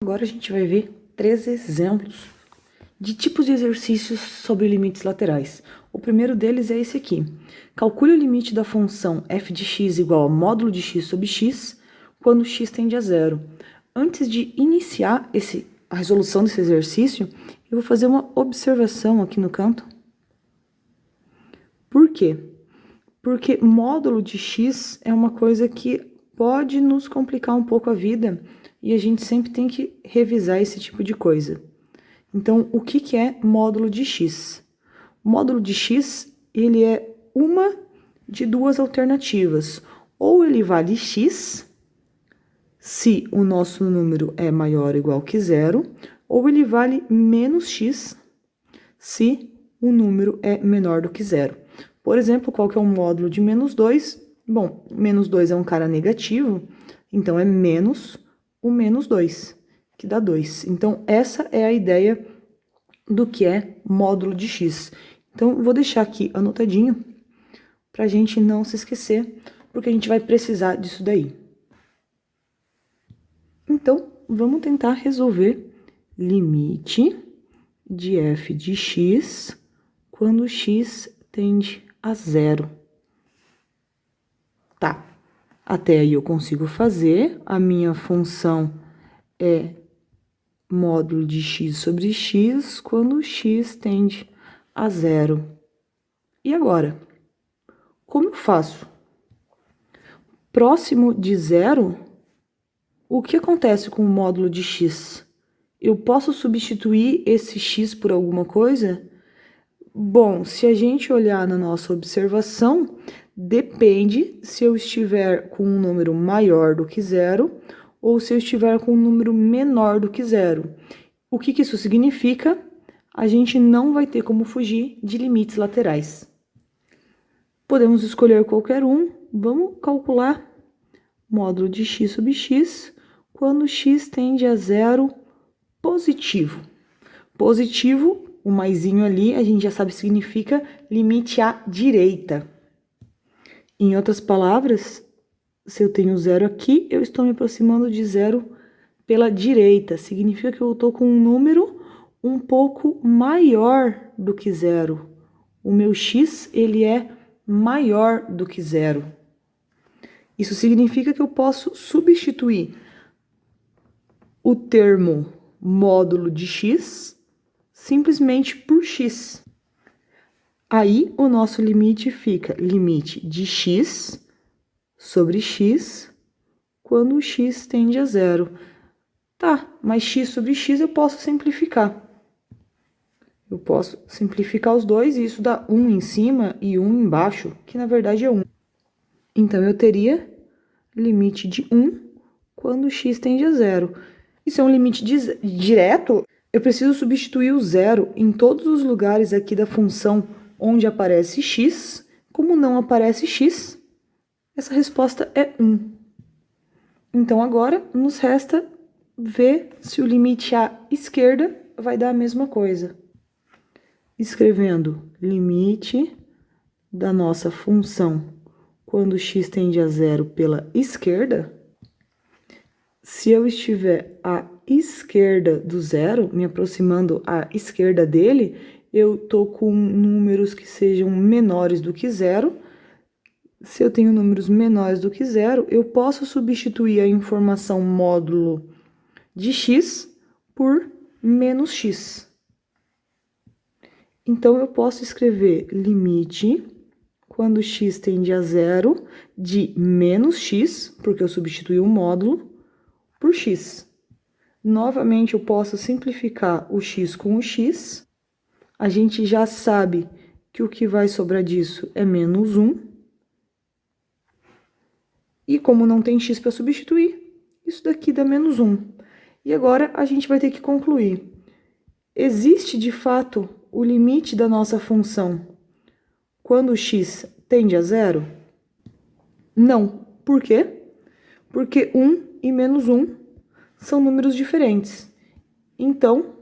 Agora a gente vai ver 3 exemplos de tipos de exercícios sobre limites laterais. O primeiro deles é esse aqui. Calcule o limite da função f de x igual a módulo de x sobre x quando x tende a zero. Antes de iniciar a resolução desse exercício, eu vou fazer uma observação aqui no canto. Por quê? Porque módulo de x é uma coisa que pode nos complicar um pouco a vida e a gente sempre tem que revisar esse tipo de coisa. Então, o que é módulo de x? O módulo de x, ele é uma de duas alternativas. Ou ele vale x, se o nosso número é maior ou igual que zero, ou ele vale menos x, se o número é menor do que zero. Por exemplo, qual que é o módulo de menos 2? Bom, menos 2 é um cara negativo, então é menos o menos 2, que dá 2. Então, essa é a ideia do que é módulo de x. Então, vou deixar aqui anotadinho, para a gente não se esquecer, porque a gente vai precisar disso daí. Então, vamos tentar resolver limite de f de x quando x tende a zero. Tá, até aí eu consigo fazer, a minha função é módulo de x sobre x quando x tende a zero. E agora? Como eu faço? Próximo de zero, o que acontece com o módulo de x? Eu posso substituir esse x por alguma coisa? Bom, se a gente olhar na nossa observação, depende se eu estiver com um número maior do que zero ou se eu estiver com um número menor do que zero. O que isso significa? A gente não vai ter como fugir de limites laterais. Podemos escolher qualquer um. Vamos calcular módulo de x sobre x quando x tende a zero positivo. Positivo, o maisinho ali, a gente já sabe que significa limite à direita. Em outras palavras, se eu tenho zero aqui, eu estou me aproximando de zero pela direita. Significa que eu estou com um número um pouco maior do que zero. O meu x, ele é maior do que zero. Isso significa que eu posso substituir o termo módulo de x simplesmente por x. Aí, o nosso limite fica limite de x sobre x quando x tende a zero. Tá, mas x sobre x eu posso simplificar. Eu posso simplificar os dois e isso dá 1 em cima e 1 embaixo, que na verdade é 1. Então, eu teria limite de 1 quando x tende a zero. Isso é um limite direto. Eu preciso substituir o zero em todos os lugares aqui da função onde aparece x. Como não aparece x, essa resposta é 1. Então, agora, nos resta ver se o limite à esquerda vai dar a mesma coisa. Escrevendo limite da nossa função quando x tende a zero pela esquerda, se eu estiver à esquerda do zero, me aproximando à esquerda dele, eu estou com números que sejam menores do que zero. Se eu tenho números menores do que zero, eu posso substituir a informação módulo de x por menos x. Então, eu posso escrever limite, quando x tende a zero, de menos x, porque eu substituí o módulo, por x. Novamente, eu posso simplificar o x com o x. A gente já sabe que o que vai sobrar disso é menos 1. E como não tem x para substituir, isso daqui dá menos 1. E agora, a gente vai ter que concluir. Existe, de fato, o limite da nossa função quando x tende a zero? Não. Por quê? Porque 1 e menos 1 são números diferentes. Então,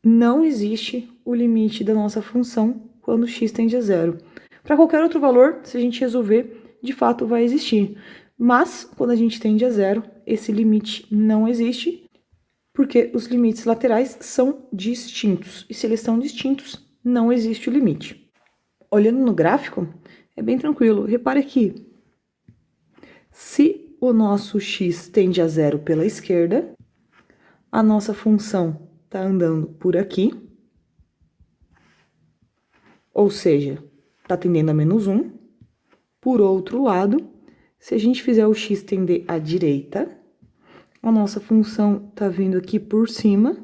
não existe o limite da nossa função quando x tende a zero. Para qualquer outro valor, se a gente resolver, de fato vai existir. Mas, quando a gente tende a zero, esse limite não existe Porque os limites laterais são distintos. E se eles são distintos, não existe o limite. Olhando no gráfico, é bem tranquilo. Repare que se o nosso x tende a zero pela esquerda, a nossa função está andando por aqui, ou seja, está tendendo a -1. Por outro lado, se a gente fizer o x tender à direita, a nossa função está vindo aqui por cima,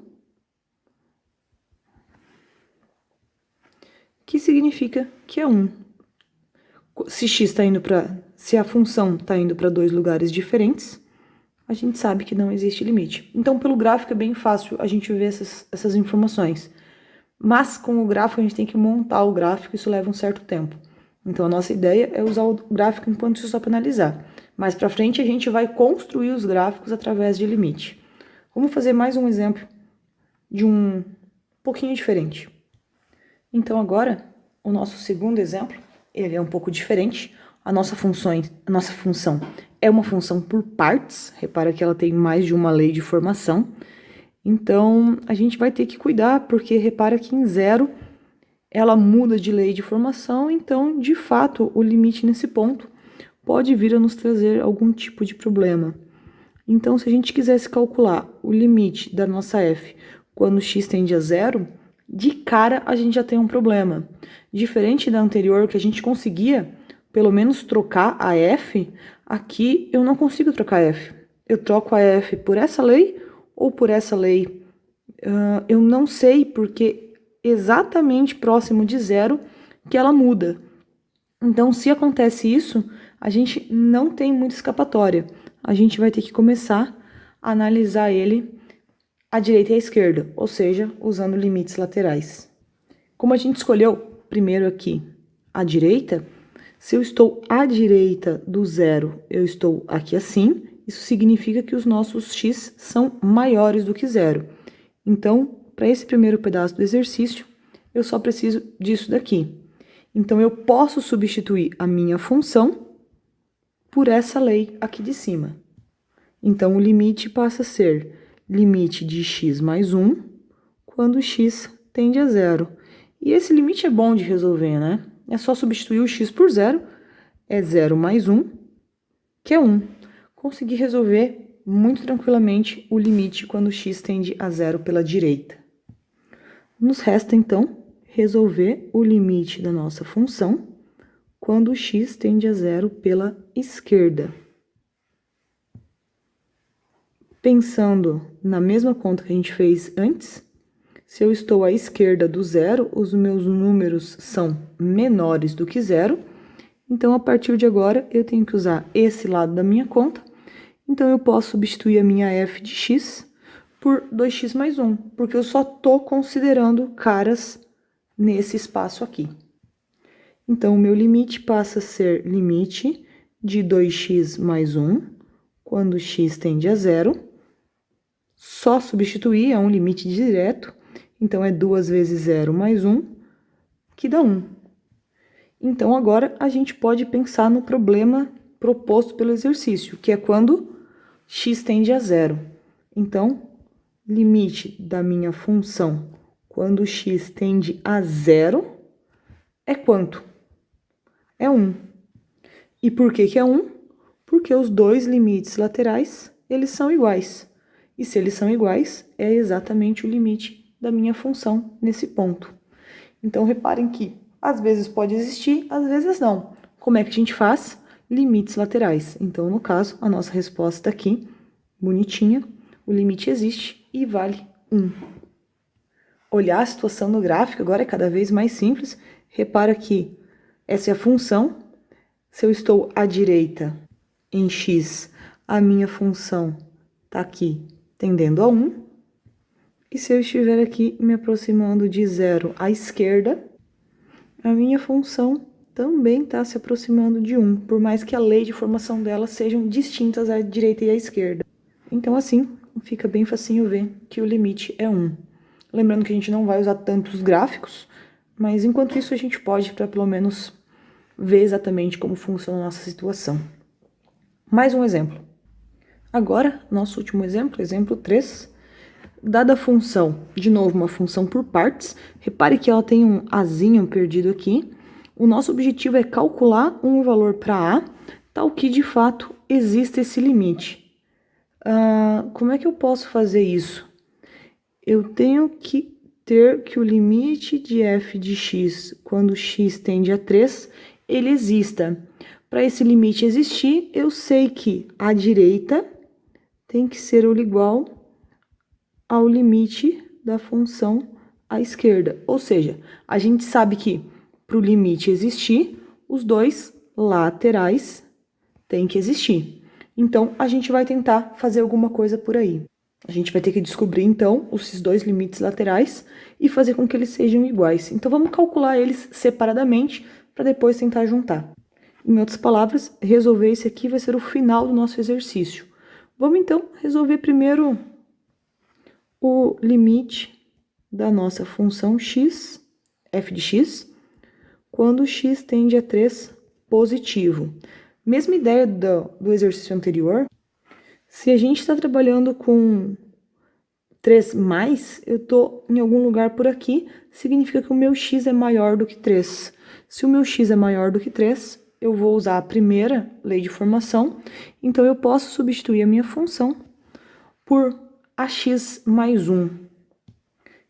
que significa que é 1. Se a função está indo para dois lugares diferentes, a gente sabe que não existe limite. Então, pelo gráfico é bem fácil a gente ver essas informações. Mas com o gráfico a gente tem que montar o gráfico, isso leva um certo tempo. Então, a nossa ideia é usar o gráfico enquanto isso só para analisar. Mais para frente, a gente vai construir os gráficos através de limite. Vamos fazer mais um exemplo de um pouquinho diferente. Então, agora, o nosso segundo exemplo, ele é um pouco diferente. A nossa função é uma função por partes. Repara que ela tem mais de uma lei de formação. Então, a gente vai ter que cuidar, porque repara que em zero ela muda de lei de formação, então, de fato, o limite nesse ponto pode vir a nos trazer algum tipo de problema. Então, se a gente quisesse calcular o limite da nossa f quando x tende a zero, de cara a gente já tem um problema. Diferente da anterior, que a gente conseguia, pelo menos, trocar a f, aqui eu não consigo trocar a f. Eu troco a f por essa lei ou por essa lei. Eu não sei, porque exatamente próximo de zero que ela muda. Então, se acontece isso, a gente não tem muita escapatória. A gente vai ter que começar a analisar ele à direita e à esquerda, ou seja, usando limites laterais. Como a gente escolheu primeiro aqui à direita, se eu estou à direita do zero, eu estou aqui assim, isso significa que os nossos x são maiores do que zero. Então, para esse primeiro pedaço do exercício, eu só preciso disso daqui. Então, eu posso substituir a minha função por essa lei aqui de cima. Então, o limite passa a ser limite de x mais 1 quando x tende a zero. E esse limite é bom de resolver, né? É só substituir o x por zero, é 0 mais 1, que é 1. Consegui resolver muito tranquilamente o limite quando x tende a zero pela direita. Nos resta, então, resolver o limite da nossa função quando x tende a zero pela esquerda. Pensando na mesma conta que a gente fez antes, se eu estou à esquerda do zero, os meus números são menores do que zero, então, a partir de agora, eu tenho que usar esse lado da minha conta, então eu posso substituir a minha f de x por 2x mais 1, porque eu só estou considerando caras nesse espaço aqui. Então, o meu limite passa a ser limite de 2x mais 1, quando x tende a zero. Só substituir, é um limite direto, então é 2 vezes 0 mais 1, que dá 1. Então, agora, a gente pode pensar no problema proposto pelo exercício, que é quando x tende a zero. Então, limite da minha função quando x tende a zero é quanto? É 1. E por que é 1? Porque os dois limites laterais, eles são iguais. E se eles são iguais, é exatamente o limite da minha função nesse ponto. Então, reparem que às vezes pode existir, às vezes não. Como é que a gente faz? Limites laterais. Então, no caso, a nossa resposta aqui, bonitinha, o limite existe e vale 1. Olhar a situação no gráfico agora é cada vez mais simples. Repara que essa é a função. Se eu estou à direita em x, a minha função está aqui tendendo a 1. E se eu estiver aqui me aproximando de zero à esquerda, a minha função também está se aproximando de 1, por mais que a lei de formação delas sejam distintas à direita e à esquerda. Então, assim, fica bem facinho ver que o limite é 1. Lembrando que a gente não vai usar tantos gráficos, mas enquanto isso a gente pode, para pelo menos ver exatamente como funciona a nossa situação. Mais um exemplo. Agora, nosso último exemplo, exemplo 3. Dada a função, de novo, uma função por partes, repare que ela tem um azinho perdido aqui. O nosso objetivo é calcular um valor para a, tal que, de fato, exista esse limite. Como é que eu posso fazer isso? Eu tenho que ter que o limite de f de x, quando x tende a 3, ele exista. Para esse limite existir, eu sei que a direita tem que ser igual ao limite da função à esquerda. Ou seja, a gente sabe que para o limite existir, os dois laterais têm que existir. Então, a gente vai tentar fazer alguma coisa por aí. A gente vai ter que descobrir, então, esses dois limites laterais e fazer com que eles sejam iguais. Então, vamos calcular eles separadamente para depois tentar juntar. Em outras palavras, resolver esse aqui vai ser o final do nosso exercício. Vamos, então, resolver primeiro o limite da nossa função x, f de x, quando x tende a 3 positivo. Mesma ideia do exercício anterior, se a gente está trabalhando com 3 mais, eu estou em algum lugar por aqui, significa que o meu x é maior do que 3. Se o meu x é maior do que 3, eu vou usar a primeira lei de formação, então eu posso substituir a minha função por ax mais 1.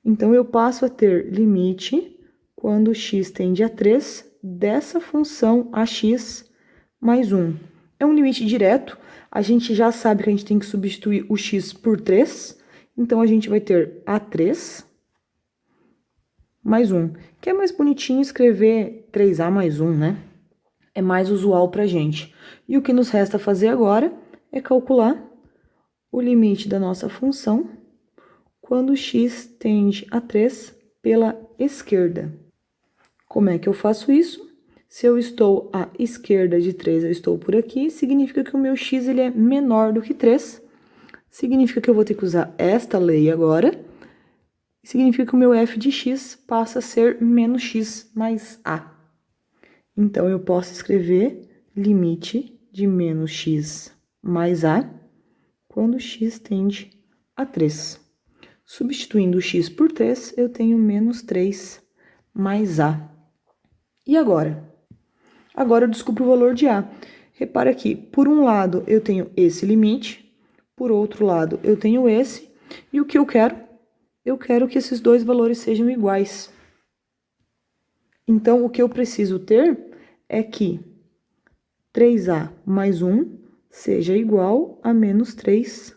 Então, eu passo a ter limite, quando x tende a 3, dessa função ax mais 1. É um limite direto, a gente já sabe que a gente tem que substituir o x por 3, então a gente vai ter a3 mais 1, que é mais bonitinho escrever 3a mais 1, né? É mais usual pra gente. E o que nos resta fazer agora é calcular o limite da nossa função quando x tende a 3 pela esquerda. Como é que eu faço isso? Se eu estou à esquerda de 3, eu estou por aqui, significa que o meu x ele é menor do que 3. Significa que eu vou ter que usar esta lei agora. Significa que o meu f de x passa a ser menos x mais a. Então, eu posso escrever limite de menos x mais a quando x tende a 3. Substituindo o x por 3, eu tenho menos 3 mais a. E agora? Agora eu descubro o valor de a. Repara aqui, por um lado eu tenho esse limite, por outro lado eu tenho esse, e o que eu quero? Eu quero que esses dois valores sejam iguais. Então, o que eu preciso ter é que 3a mais 1 seja igual a menos 3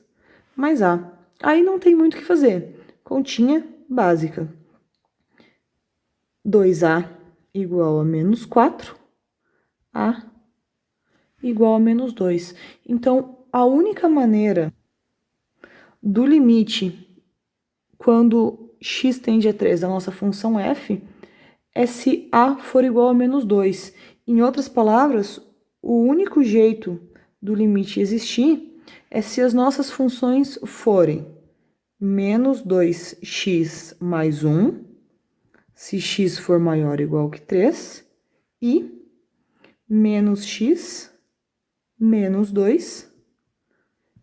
mais a. Aí não tem muito o que fazer. Continha básica. 2a igual a menos 4, a igual a menos 2. Então, a única maneira do limite quando x tende a 3 da nossa função f é se a for igual a menos 2. Em outras palavras, o único jeito do limite existir é se as nossas funções forem menos 2x mais 1, se x for maior ou igual que 3, e menos x menos 2,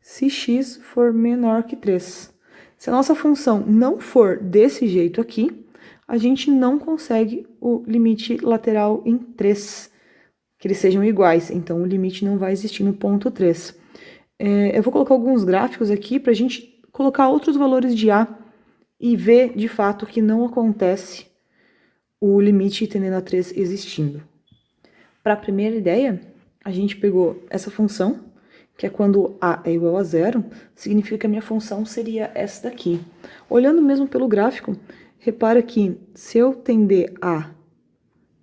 se x for menor que 3. Se a nossa função não for desse jeito aqui, a gente não consegue o limite lateral em 3, que eles sejam iguais, então o limite não vai existir no ponto 3. Eu vou colocar alguns gráficos aqui para a gente colocar outros valores de a e ver, de fato, que não acontece o limite tendendo a 3 existindo. Para a primeira ideia, a gente pegou essa função, que é quando a é igual a 0, significa que a minha função seria essa daqui. Olhando mesmo pelo gráfico, repara que se eu tender à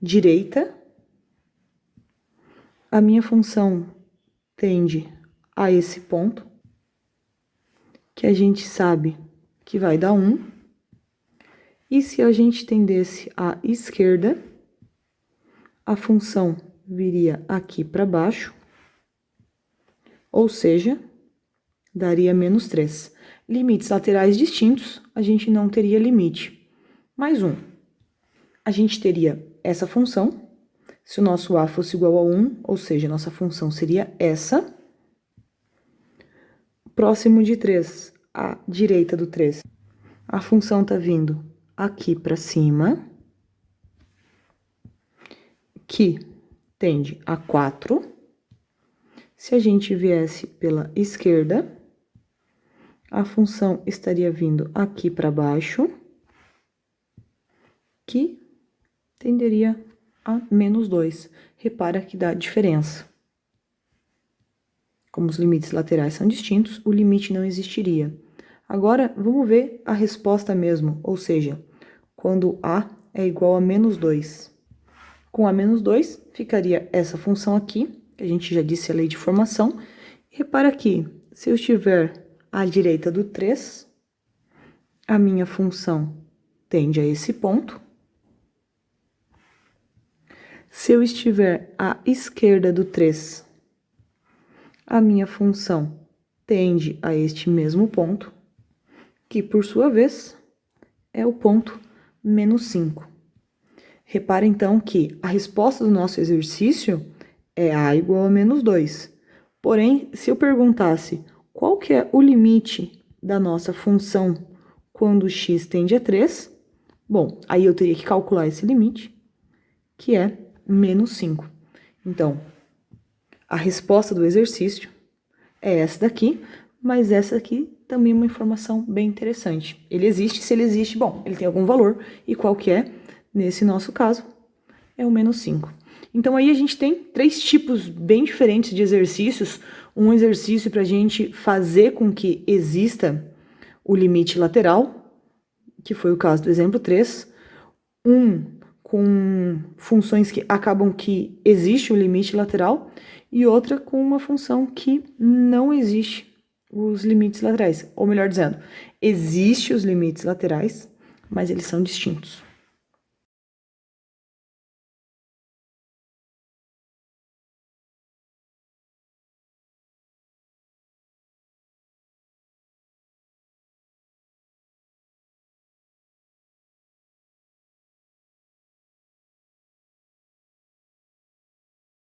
direita, a minha função tende a esse ponto, que a gente sabe que vai dar 1. E se a gente tendesse à esquerda, a função viria aqui para baixo, ou seja, daria menos 3. Limites laterais distintos, a gente não teria limite. Mais um. A gente teria essa função, se o nosso a fosse igual a 1, ou seja, nossa função seria essa. Próximo de 3, à direita do 3, A função está vindo aqui para cima, que tende a 4. Se a gente viesse pela esquerda, a função estaria vindo aqui para baixo, que tenderia a -2. Repara que dá diferença. Como os limites laterais são distintos, o limite não existiria. Agora, vamos ver a resposta mesmo, ou seja, quando A é igual a -2. Com A -2, ficaria essa função aqui, que a gente já disse a lei de formação. E repara aqui, se eu estiver à direita do 3, a minha função tende a esse ponto. Se eu estiver à esquerda do 3, a minha função tende a este mesmo ponto, que por sua vez é o ponto -5. Repara então que a resposta do nosso exercício é A igual a -2. Porém, se eu perguntasse qual que é o limite da nossa função quando x tende a 3, bom, aí eu teria que calcular esse limite, que é -5. Então, a resposta do exercício é essa daqui, mas essa aqui também é uma informação bem interessante. Ele existe, se ele existe, bom, ele tem algum valor, e qual que é? Nesse nosso caso, é o -5. Então, aí a gente tem 3 tipos bem diferentes de exercícios. Um exercício para a gente fazer com que exista o limite lateral, que foi o caso do exemplo 3. Um com funções que acabam que existe o limite lateral, e outra com uma função que não existe os limites laterais. Ou melhor dizendo, existe os limites laterais, mas eles são distintos.